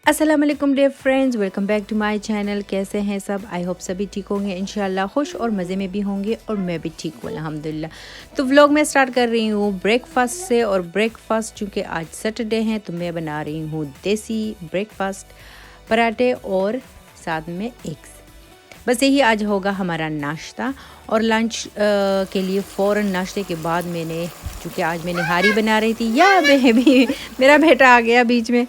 अस्सलाम वालेकुम dear friends, welcome back to my channel. कैसे हैं सब? आई होप सभी ठीक होंगे इंशाल्लाह, खुश और मज़े में भी होंगे और मैं भी ठीक हूँ अल्हम्दुलिल्लाह। तो व्लॉग मैं स्टार्ट कर रही हूँ ब्रेकफास्ट से, और ब्रेकफास्ट चूँकि आज सैटरडे है तो मैं बना रही हूँ देसी ब्रेकफास्ट, पराठे और साथ में एग्स। बस यही आज होगा हमारा नाश्ता। और लंच के लिए फ़ौरन नाश्ते के बाद मैंने, चूँकि आज मैं निहारी बना रही थी, या बेबी मेरा बेटा आ गया बीच में।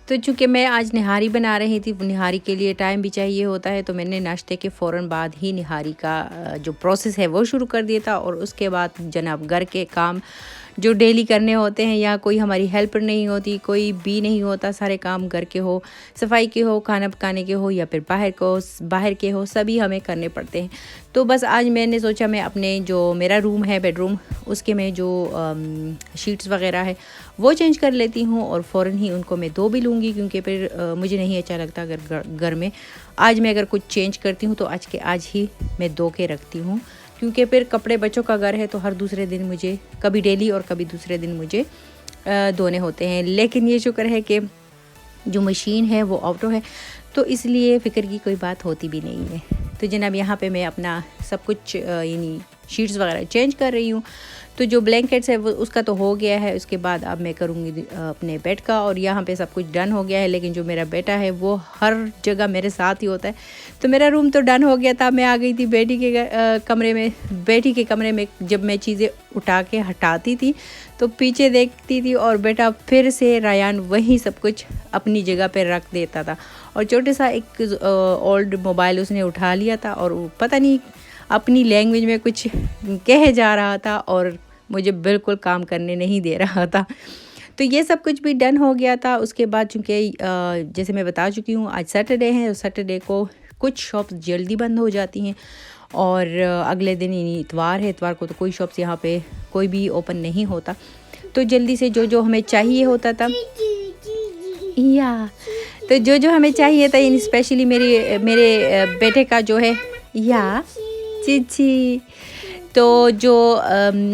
तो चूँकि मैं आज निहारी बना रही थी, निहारी के लिए टाइम भी चाहिए होता है, तो मैंने नाश्ते के फ़ौरन बाद ही निहारी का जो प्रोसेस है वो शुरू कर दिया था। और उसके बाद जनाब घर के काम जो डेली करने होते हैं, या कोई हमारी हेल्पर नहीं होती, कोई भी नहीं होता, सारे काम घर के हो, सफाई के हो, खाना पकाने के हो, या फिर बाहर के हो, सभी हमें करने पड़ते हैं। तो बस आज मैंने सोचा मैं अपने जो मेरा रूम है बेडरूम, उसके में जो शीट्स वगैरह है वो चेंज कर लेती हूँ, और फ़ौरन ही उनको मैं धो भी लूँगी, क्योंकि फिर मुझे नहीं अच्छा लगता अगर घर में आज मैं अगर कुछ चेंज करती हूँ तो आज के आज ही मैं धो के रखती हूँ, क्योंकि फिर कपड़े बच्चों का घर है तो हर दूसरे दिन मुझे, कभी डेली और कभी दूसरे दिन मुझे धोने होते हैं। लेकिन ये शुक्र है कि जो मशीन है वो ऑटो है, तो इसलिए फ़िक्र की कोई बात होती भी नहीं है। तो जनाब यहाँ पे मैं अपना सब कुछ यानी शीट्स वगैरह चेंज कर रही हूँ। तो जो ब्लैंकेट्स है वो उसका तो हो गया है, उसके बाद अब मैं करूँगी अपने बेड का, और यहाँ पे सब कुछ डन हो गया है। लेकिन जो मेरा बेटा है वो हर जगह मेरे साथ ही होता है। तो मेरा रूम तो डन हो गया था, मैं आ गई थी बेटी के कमरे में। जब मैं चीज़ें उठा के हटाती थी तो पीछे देखती थी, और बेटा फिर से रायान वही सब कुछ अपनी जगह पर रख देता था। और छोटे सा एक ओल्ड मोबाइल उसने उठा लिया था, और पता नहीं अपनी लैंग्वेज में कुछ कहे जा रहा था, और मुझे बिल्कुल काम करने नहीं दे रहा था। तो ये सब कुछ भी डन हो गया था। उसके बाद चूँकि जैसे मैं बता चुकी हूँ आज सैटरडे है, सैटरडे को कुछ शॉप्स जल्दी बंद हो जाती हैं, और अगले दिन यानी इतवार है, इतवार को तो कोई शॉप्स यहाँ पे कोई भी ओपन नहीं होता। तो जल्दी से जो जो हमें चाहिए होता था, या तो जो जो हमें चाहिए था, यानी स्पेशली मेरे बेटे का जो है, या चीची, तो जो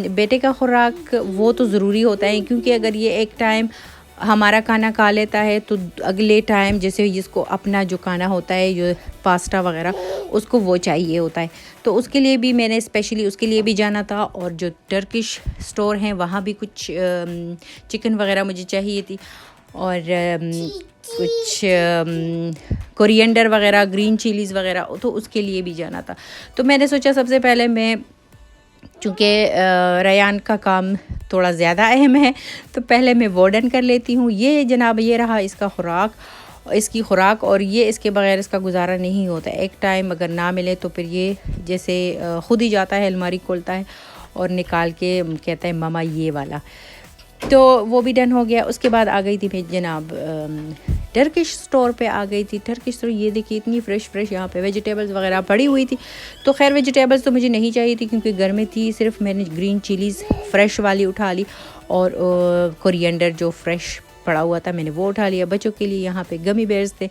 बेटे का खुराक वो तो ज़रूरी होता है, क्योंकि अगर ये एक टाइम हमारा खाना खा लेता है तो अगले टाइम जैसे जिसको अपना जो खाना होता है, जो पास्ता वगैरह, उसको वो चाहिए होता है। तो उसके लिए भी मैंने स्पेशली उसके लिए भी जाना था, और जो टर्किश स्टोर हैं वहाँ भी कुछ चिकन वगैरह मुझे चाहिए थी, और कुछ कोरिएंडर वगैरह, ग्रीन चिलीज़ वगैरह, तो उसके लिए भी जाना था। तो मैंने सोचा सबसे पहले मैं, चूँकि रयान का काम थोड़ा ज़्यादा अहम है, तो पहले मैं वो डन कर लेती हूँ। ये जनाब ये रहा इसकी खुराक, और ये इसके बगैर इसका गुजारा नहीं होता। एक टाइम अगर ना मिले तो फिर ये जैसे ख़ुद ही जाता है, अलमारी खोलता है और निकाल के कहता है ममा ये वाला। तो वो भी डन हो गया। उसके बाद आ गई थी मैं जनाब टर्किश स्टोर पे आ गई थी। टर्किश स्टोर, ये देखिए इतनी फ़्रेश यहाँ पे वेजिटेबल्स वगैरह पड़ी हुई थी। तो खैर वेजिटेबल्स तो मुझे नहीं चाहिए थी, क्योंकि घर में थी। सिर्फ मैंने ग्रीन चिलीज़ फ्रेश वाली उठा ली, और कोरिएंडर जो फ्रेश पड़ा हुआ था मैंने वो उठा लिया। बच्चों के लिए यहाँ पे गमी बेर्स थे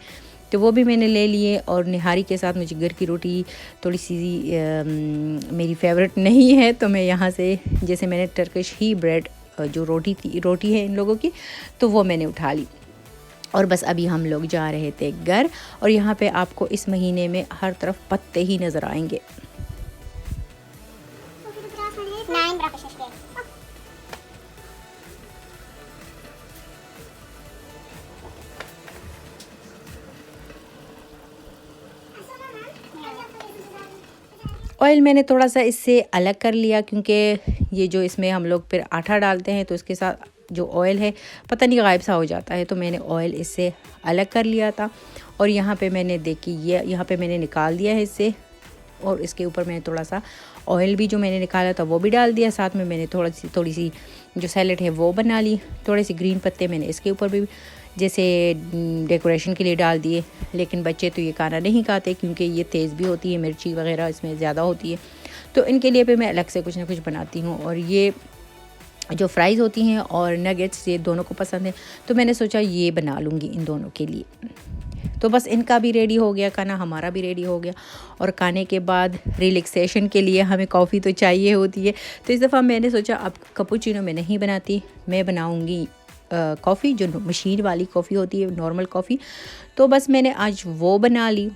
तो वो भी मैंने ले लिए। और निहारी के साथ मुझे घर की रोटी थोड़ी सी मेरी फेवरेट नहीं है, तो मैं यहाँ से जैसे मैंने टर्किश ही ब्रेड जो रोटी है इन लोगों की, तो वो मैंने उठा ली। और बस अभी हम लोग जा रहे थे घर, और यहाँ पे आपको इस महीने में हर तरफ पत्ते ही नज़र आएंगे। ऑयल मैंने थोड़ा सा इससे अलग कर लिया, क्योंकि ये जो इसमें हम लोग फिर आटा डालते हैं तो इसके साथ जो ऑयल है पता नहीं गायब सा हो जाता है, तो मैंने ऑयल इससे अलग कर लिया था। और यहाँ पे मैंने देखी, ये यहाँ पे मैंने निकाल दिया है इससे, और इसके ऊपर मैंने थोड़ा सा ऑयल भी जो मैंने निकाला था वो भी डाल दिया। साथ में मैंने थोड़ी सी जो सैलेड है वो बना ली। थोड़े से ग्रीन पत्ते मैंने इसके ऊपर भी जैसे डेकोरेशन के लिए डाल दिए। लेकिन बच्चे तो ये खाना नहीं खाते, क्योंकि ये तेज़ भी होती है, मिर्ची वगैरह इसमें ज़्यादा होती है। तो इनके लिए भी मैं अलग से कुछ ना कुछ बनाती हूँ। और ये जो फ्राइज़ होती हैं और नगेट्स, ये दोनों को पसंद है, तो मैंने सोचा ये बना लूँगी इन दोनों के लिए। तो बस इनका भी रेडी हो गया खाना, हमारा भी रेडी हो गया। और खाने के बाद रिलैक्सेशन के लिए हमें कॉफ़ी तो चाहिए होती है। तो इस दफ़ा मैंने सोचा अब कैपुचिनो मैं नहीं बनाती, मैं बनाऊँगी कॉफ़ी, जो मशीन वाली कॉफ़ी होती है, नॉर्मल कॉफ़ी। तो बस मैंने आज वो बना ली।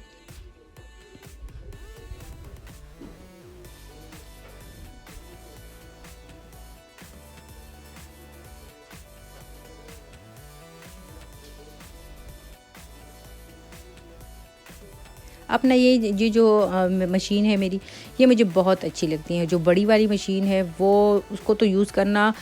अपना ये जो मशीन है मेरी, ये मुझे बहुत अच्छी लगती है। जो बड़ी वाली मशीन है वो, उसको तो यूज़ करना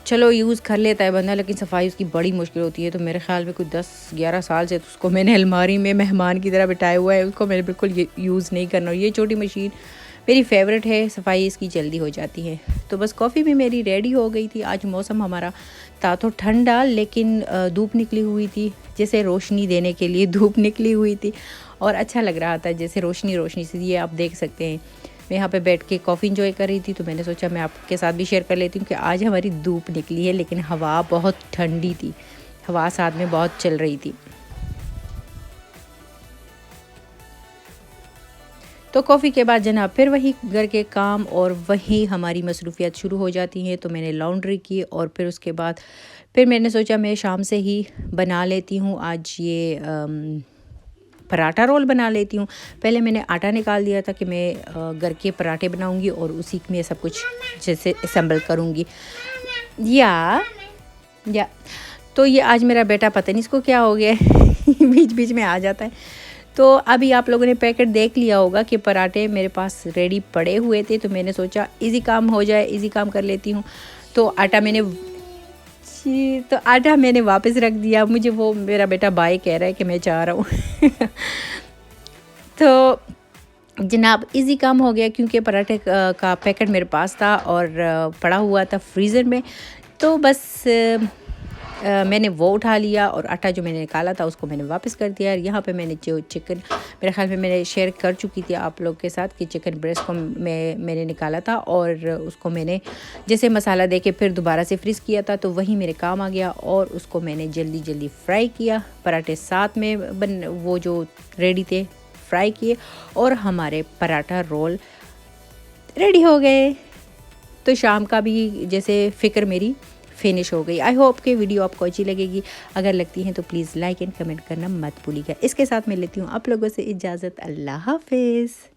चलो यूज़ कर लेता है बंदा, लेकिन सफाई उसकी बड़ी मुश्किल होती है। तो मेरे ख़्याल में कुछ 10-11 साल से तो उसको मैंने अलमारी में मेहमान की तरह बिठाया हुआ है, उसको मैंने बिल्कुल यूज़ नहीं करना। और ये छोटी मशीन मेरी फ़ेवरेट है, सफाई इसकी जल्दी हो जाती है। तो बस कॉफ़ी भी मेरी रेडी हो गई थी। आज मौसम हमारा था तो ठंडा, लेकिन धूप निकली हुई थी, जैसे रोशनी देने के लिए धूप निकली हुई थी और अच्छा लग रहा था, जैसे रोशनी रोशनी सी। ये आप देख सकते हैं, मैं यहाँ पे बैठ के कॉफ़ी इंजॉय कर रही थी। तो मैंने सोचा मैं आपके साथ भी शेयर कर लेती हूँ कि आज हमारी धूप निकली है, लेकिन हवा बहुत ठंडी थी, हवा साथ में बहुत चल रही थी। तो कॉफ़ी के बाद जनाब फिर वही घर के काम और वही हमारी मसरूफ़ियत शुरू हो जाती हैं। तो मैंने लॉन्ड्री की और फिर उसके बाद फिर मैंने सोचा मैं शाम से ही बना लेती हूँ आज ये पराठा रोल बना लेती हूँ। पहले मैंने आटा निकाल दिया था कि मैं घर के पराठे बनाऊँगी और उसी में सब कुछ जैसे असेंबल करूँगी। या तो ये आज मेरा बेटा पता नहीं इसको क्या हो गया है बीच बीच में आ जाता है। तो अभी आप लोगों ने पैकेट देख लिया होगा कि पराठे मेरे पास रेडी पड़े हुए थे। तो मैंने सोचा इजी काम हो जाए, इजी काम कर लेती हूँ। तो आटा मैंने वापस रख दिया। मुझे वो मेरा बेटा बाय कह रहा है कि मैं चाह रहा हूँ तो जनाब इजी काम हो गया, क्योंकि पराठे का पैकेट मेरे पास था और पड़ा हुआ था फ्रीज़र में। तो बस मैंने वो उठा लिया और आटा जो मैंने निकाला था उसको मैंने वापस कर दिया। यहाँ पे मैंने जो चिकन, मेरे ख्याल में मैंने शेयर कर चुकी थी आप लोग के साथ कि चिकन ब्रेस्ट को मैंने निकाला था और उसको मैंने जैसे मसाला दे के फिर दोबारा से फ्रीज़ किया था। तो वही मेरे काम आ गया और उसको मैंने जल्दी जल्दी फ्राई किया। पराठे साथ में वो जो रेडी थे फ्राई किए और हमारे पराठा रोल रेडी हो गए। तो शाम का भी जैसे फ़िक्र मेरी फिनिश हो गई। आई होप कि वीडियो आपको अच्छी लगेगी। अगर लगती है तो प्लीज़ लाइक एंड कमेंट करना मत भूलिएगा। इसके साथ मैं लेती हूँ आप लोगों से इजाज़त। अल्लाह हाफ़िज़।